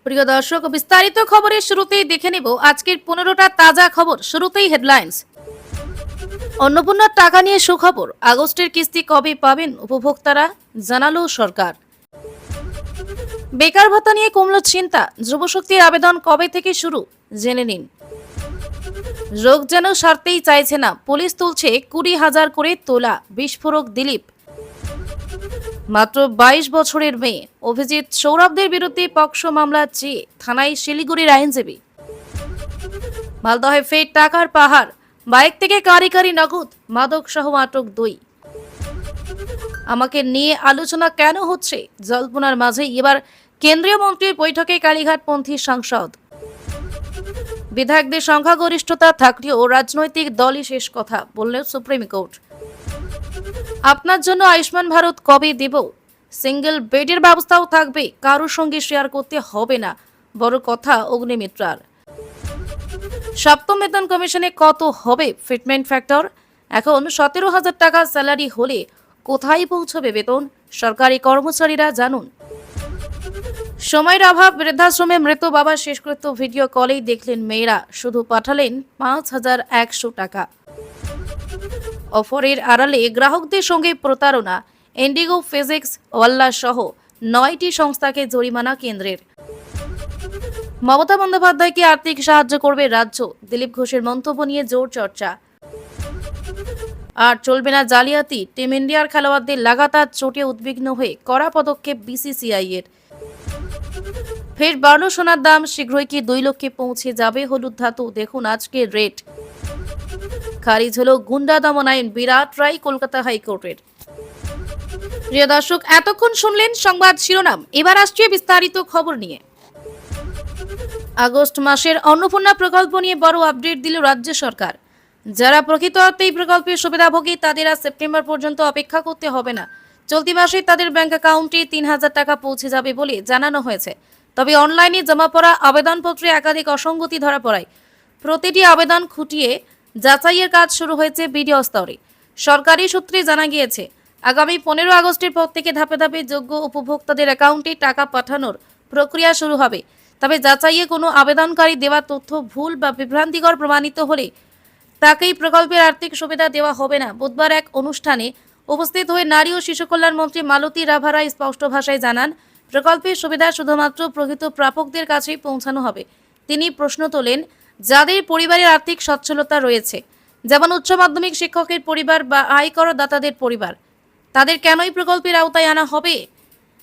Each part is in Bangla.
প্রিয় দর্শক, বিস্তারিত খবরের শুরুতেই দেখে নেব আজকের 15টা তাজা খবর। শুরুতেই হেডলাইন্স। অন্নপূর্ণার টাকা নিয়ে সুখবর, আগস্টের কিস্তি কবে পাবেন উপভোক্তারা, জানালো সরকার। বেকার ভাতা নিয়ে কমল চিন্তা, যুবশক্তির আবেদন কবে থেকে শুরু, জেনে নিন। রোগ যেন সারতেই চাইছে না, পুলিশ তুলছে 20,000 করে তোলা, বিস্ফোরক দিলীপ। মাত্র 22 বছরের মেয়ে, অভিজিৎ সৌরভদের বিরুদ্ধে পক্সো মামলা চেয়ে থানায় শিলিগুড়ির আইনজীবী। মালদহে ফের টাকার পাহাড়, বাইক থেকে কারি কারি নগদ, মাদক সহ আটক 2। আমাকে নিয়ে আলোচনা কেন হচ্ছে, জল্পনার মাঝে এবার কেন্দ্রীয় মন্ত্রীর বৈঠকে কালীঘাটপন্থী সাংসদ। বিধায়কদের সংখ্যাগরিষ্ঠতা থাকলেও রাজনৈতিক দলই শেষ কথা, বললেন সুপ্রিম কোর্ট। আপনার জন্য আয়ুষ্মান ভারত কবে দেব, সিঙ্গেল বেডের ব্যবস্থাও থাকবে, কারোর সঙ্গে শেয়ার করতে হবে না, বড় কথা অগ্নিমিত্রার। সপ্তম বেতন কমিশনে কত হবে ফিটমেন্ট ফ্যাক্টর, এখন 17,000 টাকা স্যালারি হলে কোথায় পৌঁছবে বেতন, সরকারি কর্মচারীরা জানুন। সময়ের অভাব, বৃদ্ধাশ্রমে মৃত বাবার শেষকৃত্য ভিডিও কলেই দেখলেন মেয়েরা, শুধু পাঠালেন 5,100 টাকা। অফারের আড়ালে গ্রাহকদের সঙ্গে প্রতারণা, ইন্ডিগো, ফিজিক্স ওয়াল্লা সহ 9টি সংস্থাকে জরিমানা কেন্দ্রের। মমতা বন্দ্যোপাধ্যায়কে আর্থিক সাহায্য করবে রাজ্য, দিলীপ ঘোষের মন্তব্য নিয়ে জোর চর্চা। আর চলবে না জালিয়াতি, টিম ইন্ডিয়ার খেলোয়াড়দের লাগাতার চোটে উদ্বিগ্ন হয়ে কড়া পদক্ষেপ বিসিসিআই এর। ফের বাড়ল সোনার দাম, শীঘ্রই কি 2 লক্ষে পৌঁছে যাবে হলুদ ধাতু, দেখুন আজকের রেট। খারিজ হলো গুন্ডা দমন আইন, বিরাট রায় কলকাতা হাইকোর্টের। প্রিয় দর্শক, এতক্ষণ শুনলেন সংবাদ শিরোনাম, এবার আসছে বিস্তারিত খবর নিয়ে। আগস্ট মাসের অন্নপূর্ণা প্রকল্প নিয়ে বড় আপডেট দিল রাজ্য সরকার। যারা প্রকৃত অর্থে এই প্রকল্পের সুবিধাভোগী তাদের আজ সেপ্টেম্বর পর্যন্ত অপেক্ষা করতে হবে না। চলতি মাসে তাদের ব্যাংক অ্যাকাউন্টে 3,000 টাকা পৌঁছে যাবে বলে জানানো হয়েছে। তবে অনলাইনে জমা পড়া আবেদনপত্রে একাধিক অসঙ্গতি ধরা পড়ায় প্রতিটি আবেদন খুঁটিয়ে যাচাইয়ের কাজ শুরু হয়েছে বিডিও স্তরে। সরকারি সূত্রে জানা গিয়েছে, আগামী 15 আগস্টের পর থেকে ধাপে ধাপে যোগ্য উপভোক্তাদের অ্যাকাউন্টে টাকা পাঠানোর প্রক্রিয়া শুরু হবে। তবে যাচাইয়ে কোনো আবেদনকারী দেওয়া তথ্য ভুল বা বিভ্রান্তিকর প্রমাণিত হলে তাকেই প্রকল্পের আর্থিক সুবিধা দেওয়া হবে না। বুধবার এক অনুষ্ঠানে উপস্থিত হয়ে নারী ও শিশু কল্যাণ মন্ত্রী মালতী রাভারাই স্পষ্ট ভাষায় জানান, প্রকল্পের সুবিধা শুধুমাত্র প্রকৃত প্রাপকদের কাছেই পৌঁছানো হবে। তিনি প্রশ্ন তোলেন, যাদের পরিবারের আর্থিক সচ্ছলতা রয়েছে, যেমন উচ্চ মাধ্যমিক শিক্ষকের পরিবার বা আয়কর দাতাদের পরিবার, তাদের কেনই প্রকল্পের আওতায় আনা হবে?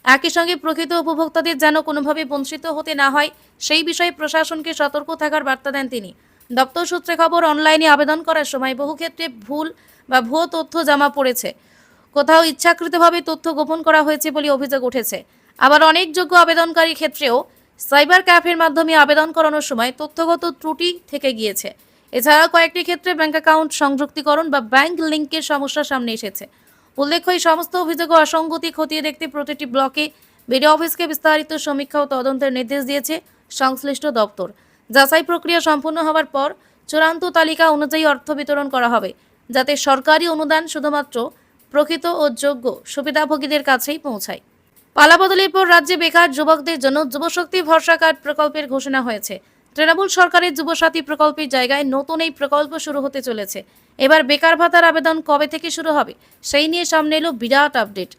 একই সঙ্গে প্রকৃত উপভোক্তাদের যেন কোনোভাবে বঞ্চিত হতে না হয় সেই বিষয়ে প্রশাসনকে সতর্ক থাকার বার্তা দেন তিনি। দপ্তর সূত্রে খবর, অনলাইনে আবেদন করার সময় বহু ক্ষেত্রে ভুল বা ভুয়ো তথ্য জমা পড়েছে, কোথাও ইচ্ছাকৃতভাবে তথ্য গোপন করা হয়েছে বলে অভিযোগ উঠেছে। আবার অনেক যোগ্য আবেদনকারীর ক্ষেত্রেও সাইবার ক্যাফের মাধ্যমে আবেদন করানোর সময় তথ্যগত ত্রুটি থেকে গিয়েছে। এছাড়াও কয়েকটি ক্ষেত্রে ব্যাংক অ্যাকাউন্ট সংযুক্তিকরণ বা ব্যাংক লিঙ্কের সমস্যা সামনে এসেছে। উল্লেখ্য, এই সমস্ত অভিযোগ ও অসঙ্গতি খতিয়ে দেখতে প্রতিটি ব্লকে বিডিও অফিসকে বিস্তারিত সমীক্ষা ও তদন্তের নির্দেশ দিয়েছে সংশ্লিষ্ট দপ্তর। যাচাই প্রক্রিয়া সম্পূর্ণ হওয়ার পর চূড়ান্ত তালিকা অনুযায়ী অর্থ বিতরণ করা হবে, যাতে সরকারি অনুদান শুধুমাত্র প্রকৃত ও যোগ্য সুবিধাভোগীদের কাছেই পৌঁছায়। পালাবদলের পর রাজ্যে বেকার যুবকদের জন্য যুবশক্তি ভরসা কার্ড প্রকল্পের ঘোষণা হয়েছে। তৃণমূল সরকারের যুবসাথী প্রকল্পের জায়গায় নতুন এই প্রকল্প শুরু হতে চলেছে। এবার বেকার ভাতার আবেদন কবে থেকে শুরু হবে সেই নিয়ে সামনে এলো বিরাট আপডেট।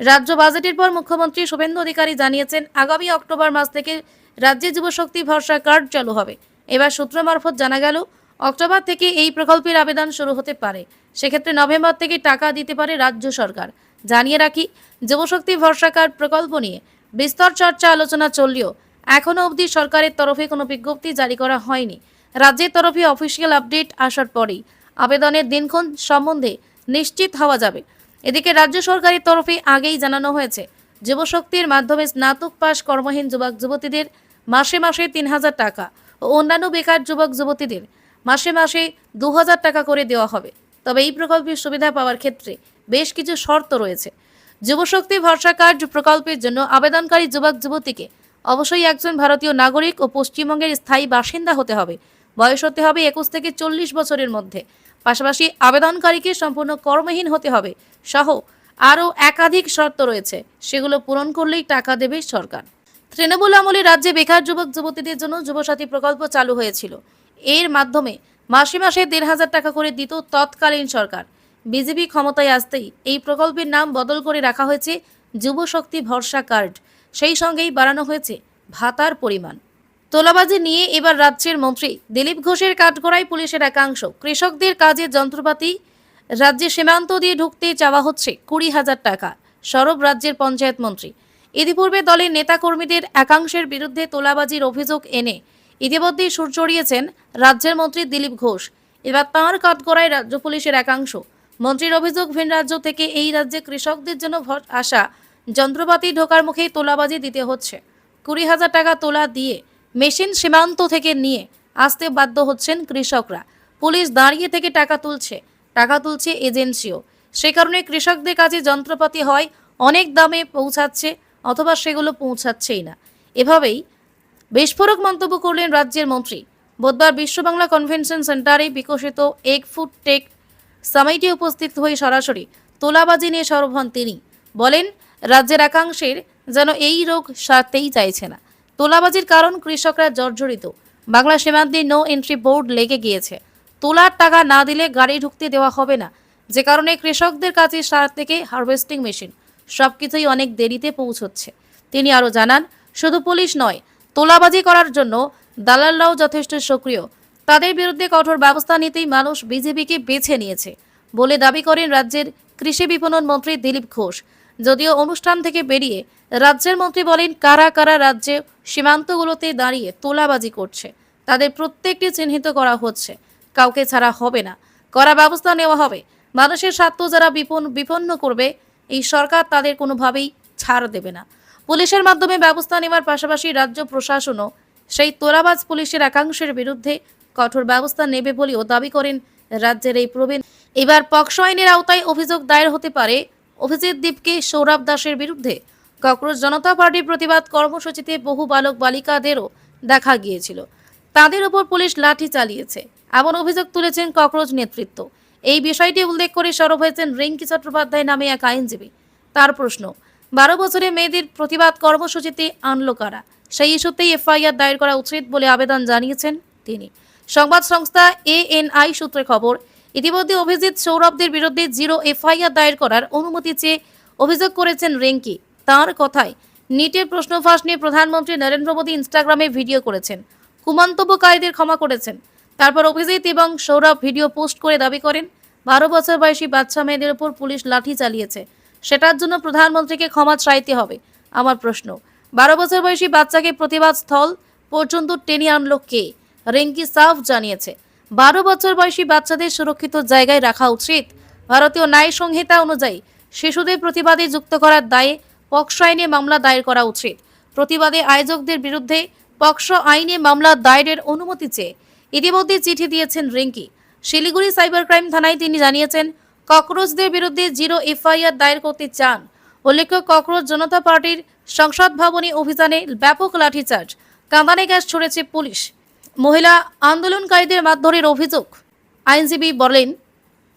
রাজ্য বাজেটের পর মুখ্যমন্ত্রী শুভেন্দু অধিকারী জানিয়েছেন, আগামী অক্টোবর মাস থেকে রাজ্যে যুবশক্তি ভরসা কার্ড চালু হবে। এবার সূত্র মারফত জানা গেল, অক্টোবর থেকে এই প্রকল্পের আবেদন শুরু হতে পারে। সেক্ষেত্রে নভেম্বর থেকে টাকা দিতে পারে রাজ্য সরকার। জানিয়ে রাখি, যুবশক্তি ভরসা কার্ড প্রকল্প নিয়ে বিস্তর চর্চা আলোচনা চললেও এখনও অবধি সরকারের তরফে কোনো বিজ্ঞপ্তি জারি করা হয়নি। রাজ্যের তরফে অফিসিয়াল আপডেট আসার পরেই আবেদনের দিনক্ষণ সম্বন্ধে নিশ্চিত হওয়া যাবে। এদিকে রাজ্য সরকারের তরফে আগেই জানানো হয়েছে, যুবশক্তির মাধ্যমে স্নাতক পাশ কর্মহীন যুবক যুবতীদের মাসে মাসে 3,000 টাকা ও অন্যান্য বেকার যুবক যুবতীদের মাসে মাসে 2,000 টাকা করে দেওয়া হবে। তবে এই প্রকল্পের সুবিধা পাওয়ার ক্ষেত্রে বেশ কিছু শর্ত রয়েছে। যুবশক্তি ভরসা কার্ড প্রকল্পের জন্য আবেদনকারী যুবক যুবতীকে অবশ্যই একজন ভারতীয় নাগরিক ও পশ্চিমবঙ্গের স্থায়ী বাসিন্দা হতে হবে। বয়স হতে হবে 21 থেকে 40 বছরের মধ্যে। পাশাপাশি আবেদনকারীকে সম্পূর্ণ কর্মহীন হতে হবে সহ আরও একাধিক শর্ত রয়েছে, সেগুলো পূরণ করলেই টাকা দেবে সরকার। তৃণমূল আমলে রাজ্যে বেকার যুবক যুবতীদের জন্য যুবসাথী প্রকল্প চালু হয়েছিল। এর মাধ্যমে মাসে মাসে ১,৫০০ টাকা করে দিত তৎকালীন সরকার। বিজেপি ক্ষমতায় আসতেই এই প্রকল্পের নাম বদল করে রাখা হয়েছে যুবশক্তি ভরসা কার্ড। সেই সঙ্গেই বাড়ানো হয়েছে ভাতার পরিমাণ। তোলাবাজি নিয়ে এবার রাজ্যের মন্ত্রী দিলীপ ঘোষের কাঠগড়ায় পুলিশের একাংশ। কৃষকদের কাজের যন্ত্রপাতি রাজ্যে সীমান্ত দিয়ে ঢুকতে চাওয়া হচ্ছে ২০,০০০ টাকা। সরব রাজ্যের পঞ্চায়েত মন্ত্রী। ইতিপূর্বে দলের নেতাকর্মীদের একাংশের বিরুদ্ধে তোলাবাজির অভিযোগ এনে ইতিমধ্যেই সুর চড়িয়েছেন রাজ্যের মন্ত্রী দিলীপ ঘোষ। এবার তাঁর কাঠগড়ায় রাজ্য পুলিশের একাংশ। মন্ত্রীর অভিযোগ, ভিন রাজ্য থেকে এই রাজ্যে কৃষকদের জন্য আসা যন্ত্রপাতি ঢোকার মুখে তোলাবাজি দিতে হচ্ছে। ২০,০০০ টাকা তোলা দিয়ে মেশিন সীমান্ত থেকে নিয়ে আসতে বাধ্য হচ্ছেন কৃষকরা। পুলিশ দাঁড়িয়ে থেকে টাকা তুলছে এজেন্সিও। সে কারণে কৃষকদের কাছে যন্ত্রপাতি হয় অনেক দামে পৌঁছাচ্ছে অথবা সেগুলো পৌঁছাচ্ছেই না। এভাবেই বিস্ফোরক মন্তব্য করলেন রাজ্যের মন্ত্রী। বুধবার বিশ্ব বাংলা কনভেনশন সেন্টারে বিকশিত এক ফুড টেক সামিটে উপস্থিত হয়ে সরাসরি তোলাবাজি নিয়ে সরব হন তিনি। বলেন, রাজ্যের একাংশের যেন এই রোগ সারতেই চাইছে না। তোলাবাজির কারণ কৃষকরা জর্জরিত। বাংলা সীমান্তে নো এন্ট্রি বোর্ড লেগে গিয়েছে। তোলার টাকা না দিলে গাড়ি ঢুকতে দেওয়া হবে না, যে কারণে কৃষকদের কাছে সার থেকে হারভেস্টিং মেশিন সবকিছুই অনেক দেরিতে পৌঁছচ্ছে। তিনি আরও জানান, শুধু পুলিশ নয়, তোলাবাজি করার জন্য দালালরাও যথেষ্ট সক্রিয়। তাদের বিরুদ্ধে কঠোর ব্যবস্থা নিতেই মানুষ বিজেপিকে বেছে নিয়েছে বলে দাবি করেন রাজ্যের কৃষি বিপণন মন্ত্রী দিলীপ ঘোষ। যদিও অনুষ্ঠান থেকে বেরিয়ে রাজ্যের মন্ত্রী বলেন, কারা কারা রাজ্যে সীমান্তগুলোতে দাঁড়িয়ে তোলাবাজি করছে তাদের প্রত্যেকটি চিহ্নিত করা হচ্ছে। কাউকে ছাড়া হবে না, কড়া ব্যবস্থা নেওয়া হবে। মানুষের স্বার্থ যারা বিপন্ন করবে এই সরকার তাদের কোনোভাবেই ছাড় দেবে না। পুলিশের মাধ্যমে ব্যবস্থা নেওয়ার পাশাপাশি রাজ্য প্রশাসনও সেই তোলাবাজ পুলিশের একাংশের বিরুদ্ধে কঠোর ব্যবস্থা নেবে বলেও দাবি করেন রাজ্যের এই প্রবীণ। এবার পক্সো আইনের আওতায় অভিযোগ দায়ের হতে পারে অভিজিৎ দীপকে সৌরভ দাসের বিরুদ্ধে। ককরোচ জনতা পার্টির প্রতিবাদ কর্মসূচিতে বহু বালক বালিকাদেরও দেখা গিয়েছিল। তাদের উপর পুলিশ লাঠি চালিয়েছে এমন অভিযোগ তুলেছেন ককরোচ নেতৃত্ব। এই বিষয়টি উল্লেখ করে সরব হয়েছেন রিঙ্কি চট্টোপাধ্যায় নামে এক আইনজীবী। তার প্রশ্ন, ১২ বছরে মেয়েদের প্রতিবাদ কর্মসূচিতে আনলো কারা? সেই ইস্যুতেই এফআইআর দায়ের করা উচিত বলে আবেদন জানিয়েছেন তিনি। সংবাদ সংস্থা এএনআই সূত্রে খবর, ইতিমধ্যে অভিজিৎ সৌরভদের বিরুদ্ধে 0 এফআইআর দায়ের করার অনুমতি চেয়ে অভিযোগ করেছেন রিঙ্কি। তাঁর কথায়, নিটের প্রশ্ন ফাঁস নিয়ে প্রধানমন্ত্রী নরেন্দ্র মোদী ইনস্টাগ্রামে ভিডিও করেছেন, কুমন্তব্যকারীদের ক্ষমা করেছেন। তারপর অভিজিৎ এবং সৌরভ ভিডিও পোস্ট করে দাবি করেন, 12 বছর বয়সী বাচ্চা মেয়েদের উপর পুলিশ লাঠি চালিয়েছে, সেটার জন্য প্রধানমন্ত্রীকে ক্ষমা চাইতে হবে। আমার প্রশ্ন, 12 বছর বয়সী বাচ্চাকে প্রতিবাদ স্থল পর্যন্ত টেনে আনলো কে? রিঙ্কি সাফ জানিয়েছে, 12 বছর বয়সী বাচ্চাদের সুরক্ষিত জায়গায় রাখা উচিত। ভারতীয় ন্যায় সংহিতা অনুযায়ী শিশুদের প্রতিবাদে যুক্ত করার দায়ে পক্সো আইনে মামলা দায়ের করা উচিত। প্রতিবাদে আয়োজকদের বিরুদ্ধে পক্সো আইনে মামলা দায়েরের অনুমতি চেয়ে ইতিমধ্যে চিঠি দিয়েছেন রিঙ্কি। শিলিগুড়ি সাইবার ক্রাইম থানায় তিনি জানিয়েছেন, ককরোচদের বিরুদ্ধে 0 এফআইআর দায়ের করতে চান। উল্লেখ্য, ককরোচ জনতা পার্টির সংসদ ভবনে অভিযানে ব্যাপক লাঠিচার্জ, কাঁদানে গ্যাস ছড়েছে পুলিশ। মহিলা আন্দোলনকারীদের মারধরের অভিযোগ। আইনজীবী বলেন,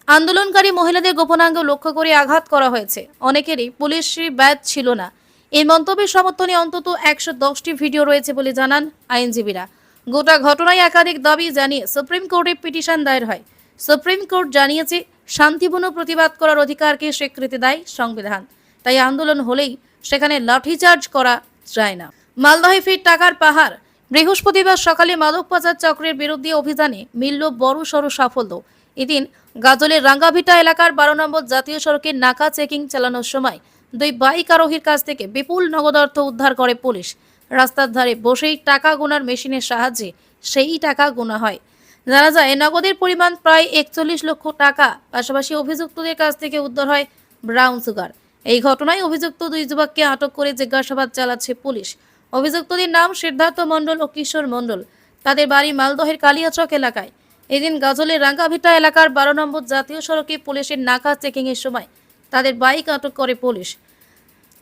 আন্দোলনকারী মহিলাদের গোপনাঙ্গ লক্ষ্য করে আঘাত করা হয়েছে। অনেকেরই পুলিশি ব্যাজ ছিল না। এই মন্তব্যের সমর্থনে অন্তত 110টি ভিডিও রয়েছে বলে জানান আইনজীবীরা। গোটা ঘটনায় একাধিক দাবি জানিয়ে সুপ্রিম কোর্টে পিটিশন দায়ের হয়। সুপ্রিম কোর্ট জানিয়েছে, শান্তিপূর্ণ প্রতিবাদ করার অধিকারকে স্বীকৃতি দেয় সংবিধান। তাই আন্দোলন হলেই সেখানে লাঠিচার্জ করা যায় না। মালদহে ফের টাকার পাহাড়। বৃহস্পতিবার সকালে মাদক পাচার চক্রের বিরুদ্ধে অভিযানে মিলল বড়সড় সাফল্য। এদিন গাজলের রাঙ্গাভিটা এলাকার 12 নম্বর জাতীয় সড়কে নাকা চেকিং চালানোর সময় 2 বাইক আরোহীর কাছ থেকে বিপুল নগদ অর্থ উদ্ধার করে পুলিশ। রাস্তার ধারে বসেই টাকা গোনার মেশিনের সাহায্যে সেই টাকা গোনা হয়। জানা যায়, নগদের পরিমাণ প্রায় 41 লক্ষ টাকা। পাশাপাশি অভিযুক্তদের কাছ থেকে উদ্ধার হয় ব্রাউন সুগার। এই ঘটনায় অভিযুক্ত 2 যুবককে আটক করে জিজ্ঞাসাবাদ চালাচ্ছে পুলিশ। অভিযুক্তদের নাম সিদ্ধার্থ মণ্ডল ও কিশোর মণ্ডল। তাদের বাড়ি মালদহের কালিয়াচক এলাকায়। এদিন গাজলের রাঙ্গাভিটা এলাকার 12 নম্বর জাতীয় সড়কে পুলিশের নাকা চেকিং এর সময় তাদের বাইক আটক করে পুলিশ।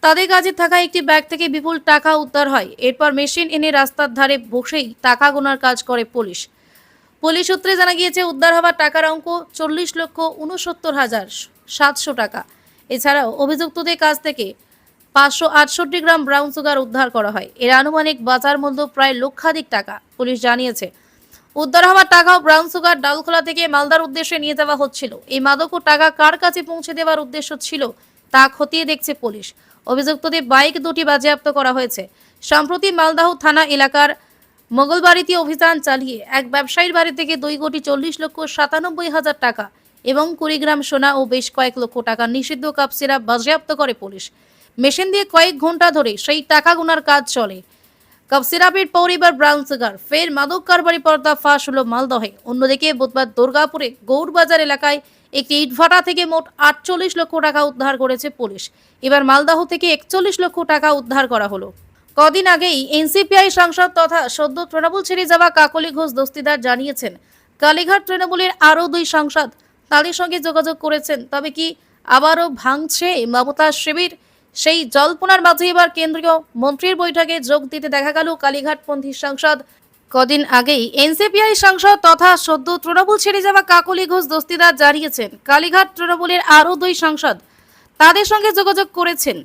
তাদের কাছে থাকা একটি ব্যাগ থেকে বিপুল টাকা উদ্ধার হয়। এরপর মেশিন এনে রাস্তার ধারে বসেই টাকা গোনার কাজ করে পুলিশ। পুলিশ সূত্রে জানা গিয়েছে, উদ্ধার হওয়া টাকার অঙ্ক 40,69,700 টাকা। এছাড়াও অভিযুক্তদের কাছ থেকে 568 গ্রাম ব্রাউন সুগার উদ্ধার করা হয়। এর আনুমানিক বাজার মূল্য প্রায় লক্ষাধিক টাকা। পুলিশ জানিয়েছে, উদ্ধার হওয়া টাকা ও ব্রাউন সুগার ডালখোলা থেকে মালদার উদ্দেশ্যে নিয়ে যাওয়া হচ্ছিল। এই মাদক ও টাকা কার কাছে পৌঁছে দেওয়ার উদ্দেশ্য ছিল তা খতিয়ে দেখছে পুলিশ। অভিযুক্তদের বাইক দুটি বাজেয়াপ্ত করা হয়েছে। সম্প্রতি মালদাহ থানা এলাকার মঙ্গলবাড়িতে অভিযান চালিয়ে এক ব্যবসায়ীর বাড়ি থেকে 2,40,97,000 টাকা এবং 20 গ্রাম সোনা ও বেশ কয়েক লক্ষ টাকা নিষিদ্ধ কাপ সিরাপ বাজেয়াপ্ত করে পুলিশ। মেশিন দিয়ে কয়েক ঘন্টা ধরে সেই টাকা গোনার কাজ চলে। কাপ সিরাপের পরিবার ব্রাউন সুগার ফের মাদক কারবারি পর্দা ফাঁস হলো মালদহে। অন্যদিকে বুধবার দুর্গাপুরে গৌরবাজার এলাকায় একটি ইটভাটা থেকে মোট 48 লক্ষ টাকা উদ্ধার করেছে পুলিশ। এবার মালদহ থেকে 41 লক্ষ টাকা উদ্ধার করা হলো। কদিন আগেই এনসিপিআই সাংসদ তথা সদ্য তৃণমূল ছেড়ে যাওয়া কাকলি ঘোষ দস্তিদার জানিয়েছেন, কালীঘাট তৃণমূলের আরও 2 সাংসদ তাদের সঙ্গে যোগাযোগ করেছেন। তবে কি আবারও ভাঙছে মমতা শিবির? সেই জল্পনার মাঝে এবার কেন্দ্রীয় মন্ত্রীর বৈঠকে যোগ দিতে দেখা গেল কালীঘাটপন্থী সাংসদ। কদিন আগেই এনসিপিআই সাংসদ তথা সদ্য তৃণমূল ছেড়ে যাওয়া কাকলি ঘোষ দস্তিদার জানিয়েছেন, কালীঘাট তৃণমূলের আরও 2 সাংসদ তাদের সঙ্গে যোগাযোগ করেছেন।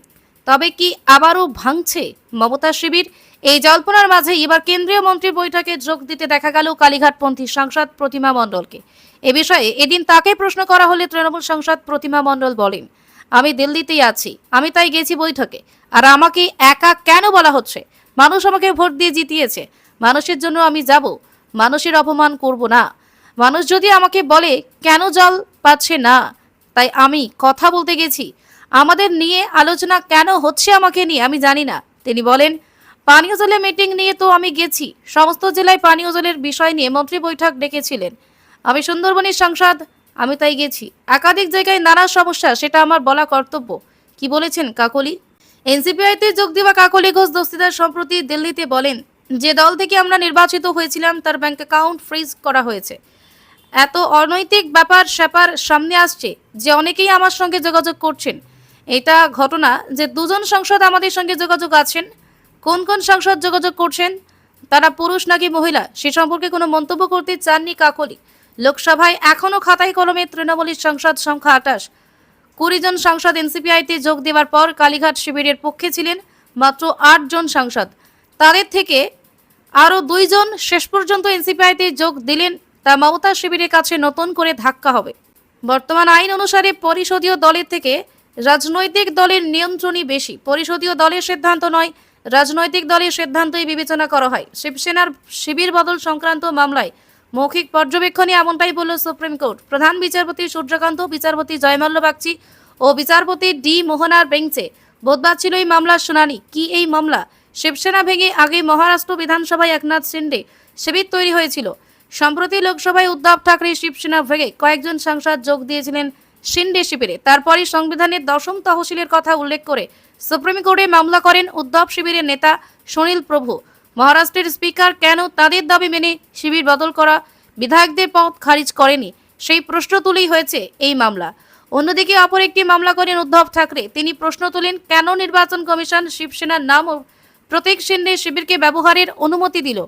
তবে কি আবারও ভাঙছে মমতা শিবির? এই জল্পনার মাঝে এবার কেন্দ্রীয় মন্ত্রীর বৈঠকে যোগ দিতে দেখা গেল কালীঘাটপন্থী সাংসদ প্রতিমা মণ্ডলকে। এ বিষয়ে এদিন তাকে প্রশ্ন করা হলে তৃণমূল সাংসদ প্রতিমা মণ্ডল বলেন, আমি দিল্লিতেই আছি, আমি তাই গেছি বৈঠকে। আর আমাকে একা কেন বলা হচ্ছে? মানুষ আমাকে ভোট দিয়ে জিতিয়েছে, মানুষের জন্য আমি যাব, মানুষের অপমান করব না। মানুষ যদি আমাকে বলে কেন জল পাচ্ছে না, তাই আমি কথা বলতে গেছি। আমাদের নিয়ে আলোচনা কেন হচ্ছে আমাকে নিয়ে আমি জানি না। তিনি বলেন, পানীয় জলের মিটিং নিয়ে তো আমি গেছি, সমস্ত জেলায় পানীয় জলের বিষয় নিয়ে মন্ত্রী বৈঠক ডেকেছিলেন। আমি সুন্দরবনের সাংসদ, আমি তাই গেছি। একাধিক জায়গায় নানা সমস্যা, সেটা আমার বলা কর্তব্য। কি বলেছেন কাকলি? এনসিপিআইতে যোগ দেওয়া কাকলি ঘোষ দস্তিদার সম্প্রতি দিল্লিতে বলেন, যে দল থেকে আমরা নির্বাচিত হয়েছিলাম তার ব্যাংক অ্যাকাউন্ট ফ্রিজ করা হয়েছে। এত অনৈতিক ব্যাপার স্যাপার সামনে আসছে যে অনেকেই আমার সঙ্গে যোগাযোগ করছেন। এটা ঘটনা যে 2 জন সাংসদ আমাদের সঙ্গে যোগাযোগ আছেন। কোন কোন সাংসদ যোগাযোগ করছেন, তারা পুরুষ নাকি মহিলা, সে সম্পর্কে কোনো মন্তব্য করতে চাননি কাকলি। লোকসভায় এখনও খাতায় কলমে তৃণমূলের সাংসদ সংখ্যা 28। 20 জন সাংসদ এনসিপিআইতে যোগ দেওয়ার পর কালীঘাট শিবিরের পক্ষে ছিলেন মাত্র 8 জন সাংসদ। তাদের থেকে আরও 2 জন শেষ পর্যন্ত এনসিপিআইতে যোগ দিলেন। তা মমতা শিবিরের কাছে নতুন করে ধাক্কা হবে। বর্তমান আইন অনুসারে পরিষদীয় দলের থেকে রাজনৈতিক দলের নিয়ন্ত্রণই বেশি। পরিষদীয় দলের সিদ্ধান্ত নয়, রাজনৈতিক দলের সিদ্ধান্তই বিবেচনা করা হয়। শিবসেনার শিবির বদল সংক্রান্ত মামলায় মৌখিক পর্যবেক্ষণে এমনটাই বলল সুপ্রিম কোর্ট। প্রধান বিচারপতি সূর্যকান্ত, বিচারপতি জয়মাল্য বাগচি ও বিচারপতি ডি মোহনার বেঞ্চে বুধবার ছিল এই মামলার শুনানি। কি এই মামলা? শিবসেনা ভেঙে আগে মহারাষ্ট্র বিধানসভায় একনাথ শিন্ডে শিবির তৈরি হয়েছিল। সম্প্রতি লোকসভায় উদ্ধব ঠাকরে শিবসেনা ভেঙে কয়েকজন সাংসদ যোগ দিয়েছিলেন শিন্ডে শিবিরে। তারপরই সংবিধানের 10ম তহসিলের কথা উল্লেখ করে সুপ্রিম কোর্টে মামলা করেন উদ্ধব শিবিরের নেতা সুনীল প্রভু। মহারাষ্ট্রের স্পিকার কেন তাদের দাবি মেনে শিবির বদল করা বিধায়কদের পদ খারিজ করেনি, সেই প্রশ্ন তুলেই হয়েছে এই মামলা। অন্যদিকে অপর একটি মামলা করেন উদ্ধব ঠাকরে। তিনি প্রশ্ন তোলেন, কেন নির্বাচন কমিশন শিবসেনার নাম ও প্রতীক শিন্ডে শিবিরকে ব্যবহারের অনুমতি দিল।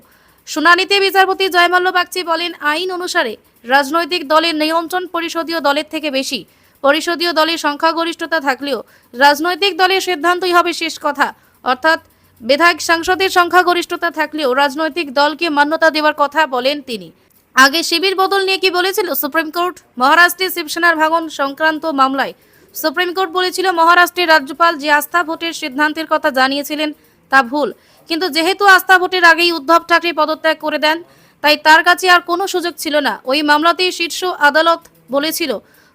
শুনানিতে বিচারপতি জয়মাল্য বাগচি বলেন, আইন অনুসারে রাজনৈতিক দলের নিয়ন্ত্রণ পরিষদীয় দলের থেকে বেশি। পরিষদীয় দলের সংখ্যাগরিষ্ঠতা থাকলেও রাজনৈতিক দলের সিদ্ধান্তই হবে শেষ কথা। অর্থাৎ বিধায়ক সাংসদের সংখ্যাগরিষ্ঠতা থাকলেও রাজনৈতিক দলকে মান্যতা দেওয়ার কথা বলেন তিনি। আগে শিবির বদল নিয়ে কি বলেছিল সুপ্রিম কোর্ট? মহারাষ্ট্রে শিবসেনার ভাঙন সংক্রান্ত মামলায় সুপ্রিম কোর্ট বলেছিল, মহারাষ্ট্রের রাজ্যপাল যে আস্থা ভোটের সিদ্ধান্তের কথা জানিয়েছিলেন তা ভুল। কিন্তু যেহেতু আস্থা ভোটের আগেই উদ্ধব ঠাকরে পদত্যাগ করে দেন, তাই তার কাছে আর কোনো সুযোগ ছিল না। ওই মামলাতেই শীর্ষ আদালত বলেছিল,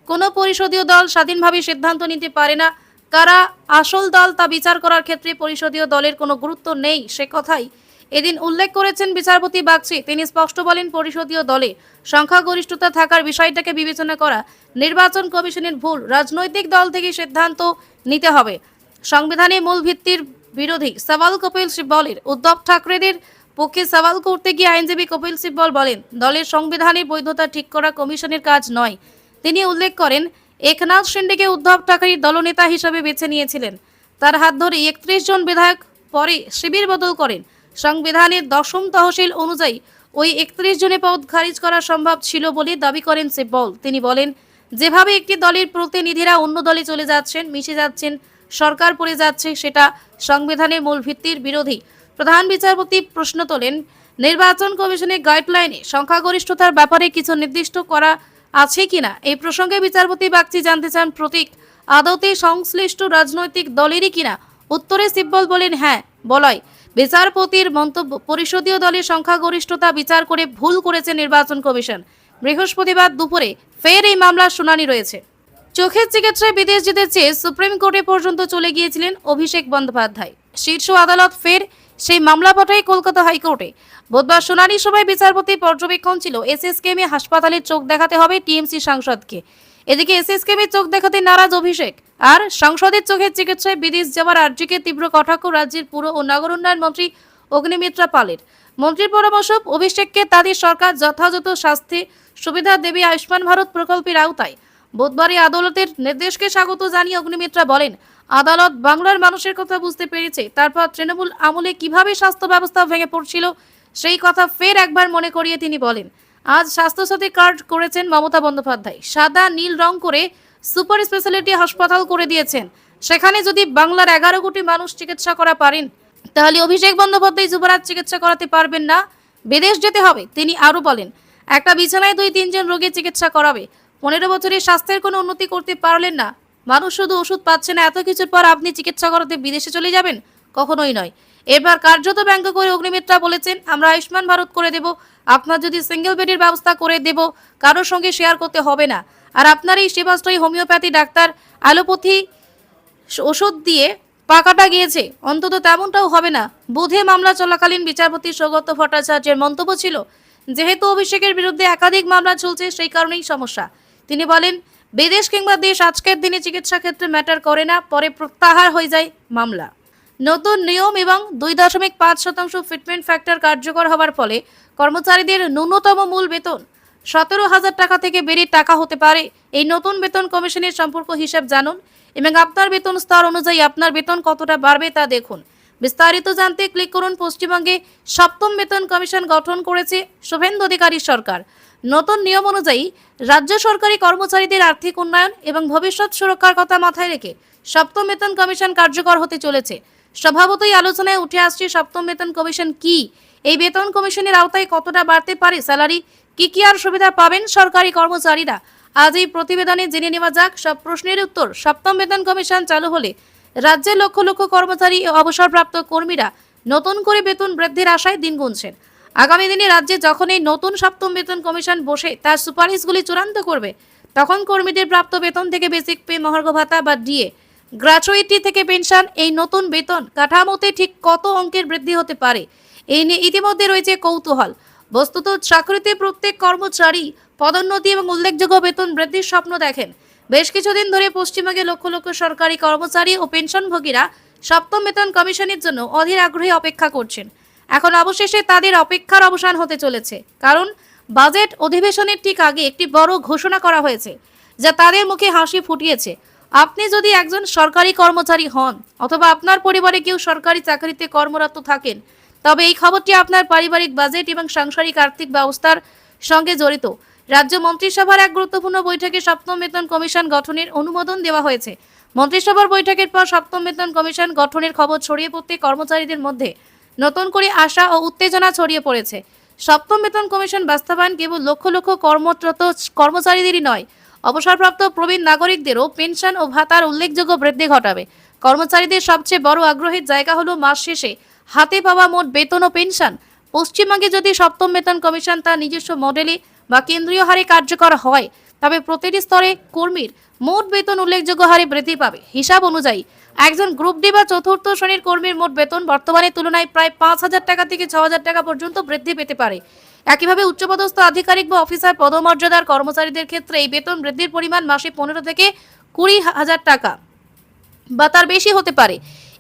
কোনো পরিষদীয় দল স্বাধীনভাবে সিদ্ধান্ত নিতে পারে না। কারা আসল দল তা বিচার করার ক্ষেত্রে পরিষদীয় দলের কোনো গুরুত্ব নেই, সে কথাই এদিন উল্লেখ করেছেন বিচারপতি বাগচি। তিনি স্পষ্ট বলেন, পরিষদীয় দলে সংখ্যাগরিষ্ঠতা থাকার বিষয়টাকে বিবেচনা করা নির্বাচন কমিশনের ভুল। রাজনৈতিক দল থেকে সিদ্ধান্ত নিতে হবে। সংবিধানের মূল ভিত্তির বিরোধী সওয়াল কপিল সিব্বলের। উদ্ধব ঠাকরেদের পক্ষে সওয়াল করতে গিয়ে আইনজীবী কপিল সিব্বল বলেন, দলের সংবিধানের বৈধতা ঠিক করা কমিশনের কাজ নয়। তিনি উল্লেখ করেন, একনাথ শিন্ডেকে উদ্ধব ঠাকরে দলনেতা হিসেবে বেছে নিয়েছিলেন। তার হাত ধরে 31 জন বিধায়ক পরে শিবির বদল করেন। সংবিধানের 10ম তহসিল অনুযায়ী ওই 31 জনের পদ খারিজ করা সম্ভব ছিল বলে দাবি করেন সিব্বল। তিনি বলেন, যেভাবে একটি দলের প্রতিনিধিরা অন্য দলে চলে যাচ্ছেন, মিশে যাচ্ছেন, সরকার পড়ে যাচ্ছে, সেটা সংবিধানের মূল ভিত্তির বিরোধী। প্রধান বিচারপতি প্রশ্ন তোলেন, নির্বাচন কমিশনের গাইডলাইনে সংখ্যাগরিষ্ঠতার ব্যাপারে কিছু নির্দিষ্ট করা আছে কিনা। এই প্রসঙ্গে বিচারপতি বাগচি জানতে চান, প্রতীক আদতে সংশ্লিষ্ট রাজনৈতিক দলেরই কিনা। উত্তরে সিব্বল বলেন, হ্যাঁ বলয়। বিচারপতির মন্তব্য, পরিষদীয় দলের সংখ্যাগরিষ্ঠতা বিচার করে ভুল করেছে নির্বাচন কমিশন। বৃহস্পতিবার দুপুরে ফের এই মামলার শুনানি রয়েছে। চোখের চিকিৎসায় বিদেশ যেতে চেয়ে সুপ্রিম কোর্টে পর্যন্ত চলে গিয়েছিলেন অভিষেক বন্দ্যোপাধ্যায়। শীর্ষ আদালত ফের সেই মামলা পাঠায় কলকাতা হাইকোর্টে। বুধবার শুনানির সময় বিচারপতির পর্যবেক্ষণ ছিল এসএসকেএমে হাসপাতালে চোখ দেখাতে হবে টিএমসি সাংসদকে। এদিকে এসএসকেএমে চোখ দেখাতে নারাজ অভিষেক, আর সংসদের চোখের চিকিৎসায় বিদেশ যাওয়ার আর্জিকে তীব্র কটাক্ষ রাজ্যের পুর ও নগর উন্নয়ন মন্ত্রী অগ্নিমিত্রা পালের। মন্ত্রীর পরামর্শ, অভিষেককে তাদের সরকার যথাযথ স্বাস্থ্য সুবিধা দেবে আয়ুষ্মান ভারত প্রকল্পের আওতায়। বুধবারই আদালতের নির্দেশকে স্বাগত জানিয়ে অগ্নিমিত্রা বলেন, আদালত বাংলার মানুষের কথা বুঝতে পেরেছে। তারপর তৃণমূল আমলে কিভাবে স্বাস্থ্য ব্যবস্থা ভেঙে পড়ছিল সেই কথা ফের একবার মনে করিয়ে তিনি বলেন, আজ স্বাস্থ্যসাথী কার্ড করেছেন মমতা বন্দ্যোপাধ্যায়, সাদা নীল রং করে সুপার স্পেশালিটি হাসপাতাল করে দিয়েছেন। সেখানে যদি বাংলার 11 কোটি মানুষ চিকিৎসা করা পারেন, তাহলে অভিষেক বন্দ্যোপাধ্যায় যুবরাজ চিকিৎসা করাতে পারবেন না, বিদেশ যেতে হবে। তিনি আরও বলেন, একটা বিছানায় 2-3 জন রোগী চিকিৎসা করাবে। 15 বছরে স্বাস্থ্যের কোনো উন্নতি করতে পারলেন না, মানুষ শুধু ওষুধ পাচ্ছে না, এত কিছুর পর আপনি চিকিৎসা করাতে বিদেশে চলে যাবেন? কখনোই নয়। এবার কার্যত ব্যঙ্গ করে অগ্নিমিত্রা বলেছেন, আমরা আয়ুষ্মান ভারত করে দেব, আপনার যদি সিঙ্গেল বেডের ব্যবস্থা করে দেব, কারোর সঙ্গে শেয়ার করতে হবে না। আর আপনার এই সেবাশ্রয়ী হোমিওপ্যাথি ডাক্তার অ্যালোপ্যাথি ওষুধ দিয়ে পাকাটা গিয়েছে, অন্তত তেমনটাও হবে না। বুধে মামলা চলাকালীন বিচারপতি সৌগত ভট্টাচার্যের মন্তব্য ছিল, যেহেতু অভিষেকের বিরুদ্ধে একাধিক মামলা চলছে, সেই কারণেই সমস্যা। তিনি বলেন, বিদেশ কিংবা দেশ আজকের দিনে চিকিৎসা ক্ষেত্রে ম্যাটার করে না, পরে প্রত্যাহার হয়ে যায় মামলা। নতুন নিয়ম এবং 2.5% ফিটমেন্ট ফ্যাক্টর কার্যকর হওয়ার ফলে কর্মচারীদের ন্যূনতম মূল বেতন 17,000 টাকা থেকে বেড়ে টাকা হতে পারে। এই নতুন বেতন কমিশনের সম্পর্ক হিসাব জানুন এবং আপনার বেতন স্তর অনুযায়ী আপনার বেতন কতটা বাড়বে তা দেখুন। বিস্তারিত জানতে ক্লিক করুন। পশ্চিমবঙ্গে 7ম বেতন কমিশন গঠন করেছে শুভেন্দু অধিকারী সরকার। নতুন নিয়ম অনুযায়ী রাজ্য সরকারি কর্মচারীদের আর্থিক উন্নয়ন এবং ভবিষ্যৎ সুরক্ষার কথা মাথায় রেখে 7ম বেতন কমিশন কার্যকর হতে চলেছে। স্বভাবতই আলোচনায় উঠে আসছে 7ম বেতন কমিশন কি, এই বেতন কমিশনের আওতায় কতটা বাড়তে পারে স্যালারি, কি আর সুবিধা পাবেন সরকারি কর্মচারীরা। আজ এই প্রতিবেদনে জেনে নেওয়া যাক সব প্রশ্নের উত্তর। 7ম বেতন কমিশন চালু হলে রাজ্যের লক্ষ লক্ষ কর্মচারী ও অবসরপ্রাপ্ত কর্মীরা নতুন করে বেতন বৃদ্ধির আশায় দিন গুনছেন। আগামী দিনে রাজ্যে যখন এই নতুন 7ম বেতন কমিশন বসে তার সুপারিশগুলি চূড়ান্ত করবে, তখন কর্মীদের প্রাপ্ত বেতন থেকে বেসিক পে, মহার্ঘ ভাতা বা ডিএ, গ্র্যাচুইটি থেকে পেনশন, এই নতুন বেতন কাঠামোতে ঠিক কত অঙ্কের বৃদ্ধি হতে পারে, এই নিয়ে ইতিমধ্যে রয়েছে কৌতূহল। বস্তুত চাকরিতে প্রত্যেক কর্মচারী পদোন্নতি এবং উল্লেখযোগ্য বেতন বৃদ্ধির স্বপ্ন দেখেন। বেশ কিছুদিন ধরে পশ্চিমবঙ্গে লক্ষ লক্ষ সরকারি কর্মচারী ও পেনশনভোগীরা 7ম বেতন কমিশনের জন্য অধীর আগ্রহে অপেক্ষা করছেন। এখন অবশেষে তাদের অপেক্ষার অবসান হতে চলেছে, কারণ বাজেট অধিবেশনের ঠিক আগে একটি বড় ঘোষণা করা হয়েছে, যা তাদের মুখে হাসি ফুটিয়েছে। আপনি যদি একজন সরকারি কর্মচারী হন অথবা আপনার পরিবারে কেউ সরকারি চাকরিতে কর্মরত থাকেন, তবে এই খবরটি আপনার পারিবারিক বাজেট এবং সাংসারিক আর্থিক ব্যবস্থার সঙ্গে জড়িত। রাজ্য মন্ত্রিসভার এক গুরুত্বপূর্ণ বৈঠকে 7ম বেতন কমিশন গঠনের অনুমোদন দেওয়া হয়েছে। মন্ত্রিসভার বৈঠকের পর 7ম বেতন কমিশন গঠনের খবর ছড়িয়ে পড়তে কর্মচারীদের মধ্যে নতুন করে আশা ও উত্তেজনা ছড়িয়ে পড়েছে। 7ম বেতন কমিশন বাস্তবায়ন কেবল লক্ষ লক্ষ কর্মরত কর্মচারীদেরই নয়, অবসরপ্রাপ্ত প্রবীণ নাগরিকদেরও পেনশন ও ভাতার উল্লেখযোগ্য বৃদ্ধি ঘটাবে। কর্মচারীদের সবচেয়ে বড় আগ্রহের জায়গা হলো মাস শেষে হাতে পাওয়া মোট বেতন ও পেনশন। পশ্চিমবঙ্গে যদি 7ম বেতন কমিশন তার নিজস্ব মডেলে বা কেন্দ্রীয় হারে কার্যকর হয়, তবে প্রতিটি স্তরে কর্মীর মোট বেতন উল্লেখযোগ্য হারে বৃদ্ধি পাবে। হিসাব অনুযায়ী একজন গ্রুপ ডি বা চতুর্থ শ্রেণীর কর্মীর মোট বেতন বর্তমানের তুলনায় প্রায় 5,000 টাকা থেকে 6,000 টাকা পর্যন্ত বৃদ্ধি পেতে পারে। একইভাবে উচ্চপদস্থ আধিকারিক বা অফিসার পদমর্যাদার কর্মচারীদের ক্ষেত্রে এই বেতন বৃদ্ধির পরিমাণ মাসে 15 থেকে 20,000 টাকা বা তার বেশি হতে পারে।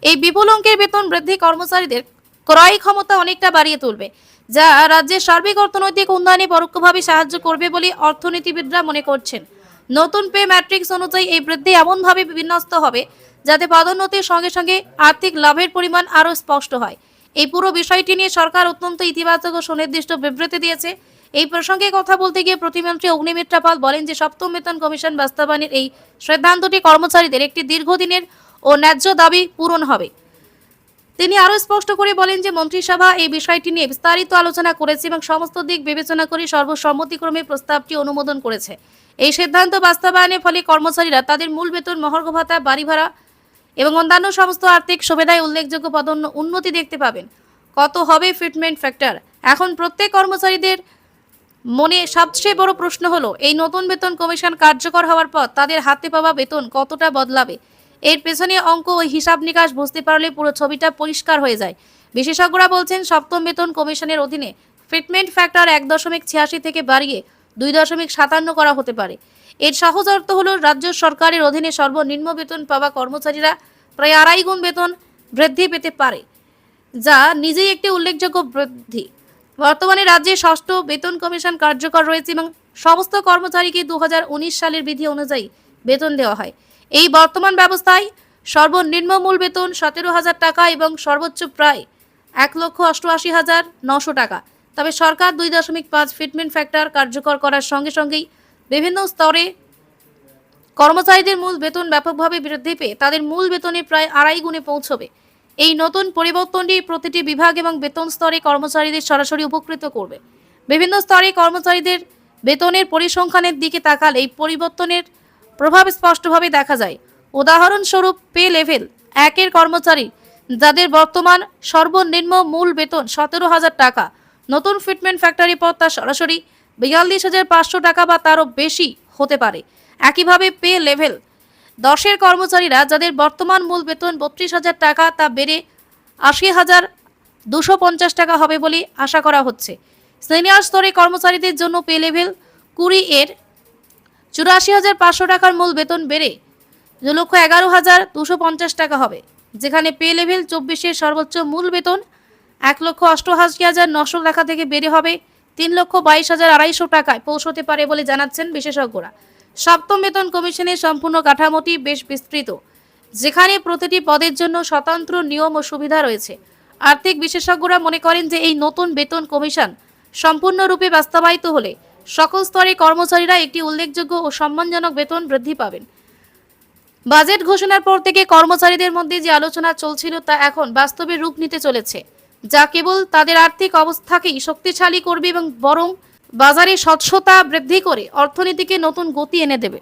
এই বিপুল অঙ্কের বেতন বৃদ্ধি কর্মচারীদের ক্রয় ক্ষমতা অনেকটা বাড়িয়ে তুলবে, যা রাজ্যের সার্বিক অর্থনৈতিক উন্নয়নে পরোক্ষভাবে সাহায্য করবে বলে অর্থনীতিবিদরা মনে করছেন। নতুন পে ম্যাট্রিক্স অনুযায়ী এই বৃদ্ধি এমনভাবে বিন্যস্ত হবে যাতে পদোন্নতির সঙ্গে সঙ্গে আর্থিক লাভের পরিমাণ আরও স্পষ্ট হয়। এই পুরো বিষয়টি নিয়ে সরকার অত্যন্ত ইতিবাচক ও সুনির্দিষ্ট বিবৃতি দিয়েছে। এই প্রসঙ্গে কথা বলতে গিয়ে প্রতিমন্ত্রী অগ্নিমিত্রা পাল বলেন যে 7ম বেতন কমিশন বাস্তবায়নের এই সিদ্ধান্তটি কর্মচারীদের একটি দীর্ঘদিনের ও ন্যায্য দাবি পূরণ হবে। তিনি আরও স্পষ্ট করে বলেন যে মন্ত্রিসভা এই বিষয়টি নিয়ে বিস্তারিত আলোচনা করেছে এবং সমস্ত দিক বিবেচনা করে সর্বসম্মতিক্রমে প্রস্তাবটি অনুমোদন করেছে। এই সিদ্ধান্ত বাস্তবায়নের ফলে কর্মচারীরা তাদের মূল বেতন, মহার্ঘ ভাতা, বাড়ি ভাড়া এবং অন্যান্য সমস্ত আর্থিক সুবিধায় উল্লেখযোগ্য উন্নতি দেখতে পাবেন। কত হবে ফিটমেন্ট ফ্যাক্টর? এখন প্রত্যেক কর্মচারীদের মনে সবচেয়ে বড় প্রশ্ন হলো, এই নতুন বেতন কমিশন কার্যকর হওয়ার পর তাদের হাতে পাওয়া বেতন কতটা বদলাবে। এর পেছনে অঙ্ক ও হিসাব নিকাশ বুঝতে পারলে পুরো ছবিটা পরিষ্কার হয়ে যায়। বিশেষজ্ঞরা বলছেন, সপ্তম বেতন কমিশনের অধীনে ফিটমেন্ট ফ্যাক্টর 1.86 থেকে বাড়িয়ে 2.57 করা হতে পারে। এর সহজ অর্থ হলো, রাজ্য সরকারের অধীনে সর্বনিম্ন বেতন পাওয়া কর্মচারীরা প্রায় 2.5 গুণ বেতন বৃদ্ধি পেতে পারে, যা নিজেই একটি উল্লেখযোগ্য বৃদ্ধি। বর্তমানে রাজ্যে ষষ্ঠ বেতন কমিশন কার্যকর রয়েছে এবং সমস্ত কর্মচারীকে 2019 সালের বিধি অনুযায়ী বেতন দেওয়া হয়। এই বর্তমান ব্যবস্থায় সর্বনিম্ন মূল বেতন 17,000 টাকা এবং সর্বোচ্চ প্রায় 1,88,900 টাকা। তবে সরকার 2.5 ফিটমেন্ট ফ্যাক্টর কার্যকর করার সঙ্গে সঙ্গেই বিভিন্ন স্তরে কর্মচারীদের মূল বেতন ব্যাপকভাবে বৃদ্ধি পেয়ে তাদের মূল বেতনে প্রায় 2.5 গুণে পৌঁছবে। এই নতুন পরিবর্তনটি প্রতিটি বিভাগ এবং বেতন স্তরে কর্মচারীদের সরাসরি উপকৃত করবে। বিভিন্ন স্তরে কর্মচারীদের বেতনের পরিসংখ্যানের দিকে তাকালে এই পরিবর্তনের প্রভাব স্পষ্টভাবে দেখা যায়। উদাহরণস্বরূপ, পে লেভেল 1 এর কর্মচারী যাদের বর্তমান সর্বনিম্ন মূল বেতন 17,000 টাকা, নতুন ফিটমেন্ট ফ্যাক্টরি পর তা সরাসরি 42,500 টাকা বা তারও বেশি হতে পারে। একইভাবে পে লেভেল 10 এর কর্মচারীরা যাদের বর্তমান মূল বেতন 32,000 টাকা, তা বেড়ে 80,250 টাকা হবে বলে আশা করা হচ্ছে। সিনিয়র স্তরে কর্মচারীদের জন্য পে লেভেল 20 এর 84,500 টাকার মূল বেতন বেড়ে 2,11,250 টাকা হবে, যেখানে পে লেভেল 24 এর সর্বোচ্চ মূল বেতন 1,88,900 টাকা থেকে বেড়ে হবে 3,22,250 টাকায় পৌঁছতে পারে বলে জানাচ্ছেন বিশেষজ্ঞরা। সপ্তম বেতন কমিশনের সম্পূর্ণ কাঠামোটি বেশ বিস্তৃত, যেখানে প্রতিটি পদের জন্য স্বতন্ত্র নিয়ম ও সুবিধা রয়েছে। আর্থিক বিশেষজ্ঞরা মনে করেন যে এই নতুন বেতন কমিশন সম্পূর্ণরূপে বাস্তবায়িত হলে সকল স্তরে কর্মচারীরা একটি উল্লেখযোগ্য ও সম্মানজনক বেতন বৃদ্ধি পাবেন। বাজেট ঘোষণার পর থেকে কর্মচারীদের মধ্যে যে আলোচনা চলছিল তা এখন বাস্তবে রূপ নিতে চলেছে, যা কেবল তাদের আর্থিক অবস্থাকেই শক্তিশালী করবে এবং বরং বাজারে স্বচ্ছতা বৃদ্ধি করে অর্থনীতিকে নতুন গতি এনে দেবে।